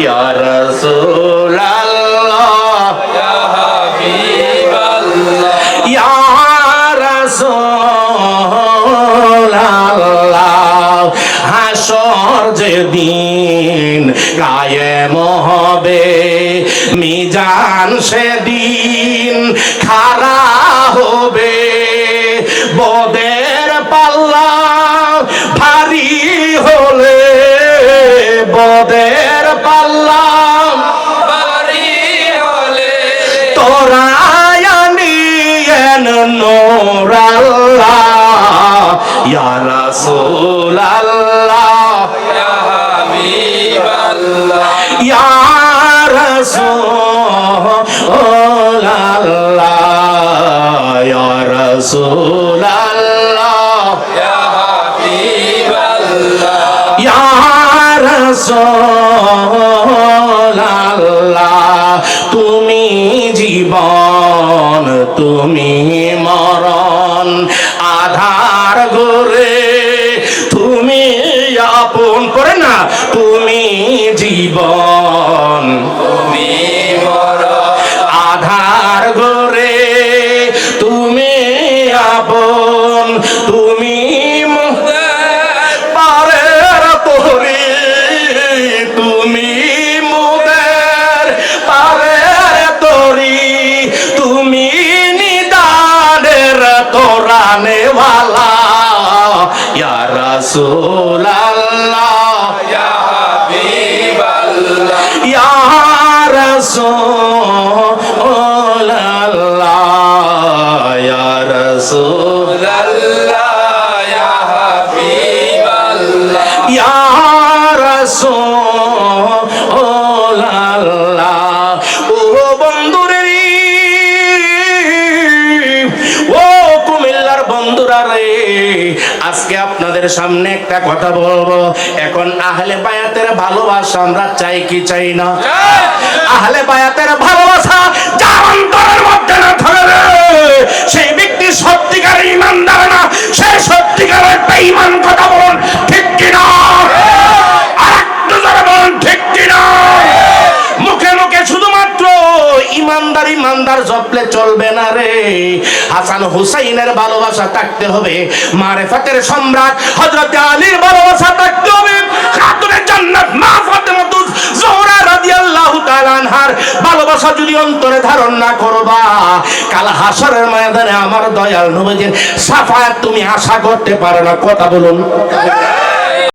ইয়া রাসূলুল্লাহ ইয়া হাবিবাল্লাহ ইয়া রাসূলুল্লাহ হাসর যেদিন কায়েম হবে মিজান সেদিন খাড়া হবে বদের পাল্লা ভারী হলে বদের পাল্লা বাড়ি হলে তোরায়ানিয়েন নূর আল্লাহ ইয়া রাসূলুল্লাহ ইয়া হাবিবাল্লাহ ইয়া রাসূলুল্লাহ ইয়া রাসূলুল্লাহ ইয়া হাবিবাল্লাহ ইয়া রাসূলুল্লাহ তুমি জীবন তুমি মরণ আধার গরে তুমি আপন করে না তুমি জীবন তুমি মর আধার গরে তুমি আপন তুমি পারের তোরি তুমি মুদের পারের তোরি তুমি নিদানের তোরানেওয়ালা ইয়া রাসূলুল্লাহ ইয়া হাবিবাল্লাহ ইয়া রাসূলুল্লাহ ইয়া রাসূল আল্লাহ ইয়া হাবিবাল্লাহ ইয়া রাসূলুল্লাহ ও বন্ধুরে ও কুমিল্লার বন্ধুরা রে আজকে আপনাদের সামনে একটা কথা বলবো এখন আহলে বায়াতের ভালোবাসা আমরা চাই কি চাই না আহলে বায়াতের ভালোবাসা যার অন্তরের মধ্যে না থাকে সেই ব্যক্তি সত্যিকারের ঈমানদার না সে সত্যিকারের বেঈমান কথা বলুন ঠিক কিনা আরেকটু জোরে বলুন ঠিক কিনা মুখে মুখে শুধুমাত্র ইমানদার ইমানদার জপলে চলবে না রে হাসান হুসাইনের ভালোবাসা থাকতে হবে মারেফাতের সম্রাট হযরত আলীর ভালোবাসা থাকতে হবে খাতুনে জান্নাত মা ফাতেমা জোহরা রাদিয়াল্লাহু তাআলা আনহার ভালোবাসা যদি অন্তরে ধারণ না করবা কাল হাসরের ময়দানে আমার দয়াল নবীজির শাফায়াত তুমি আশা করতে পারো না কথা বলুন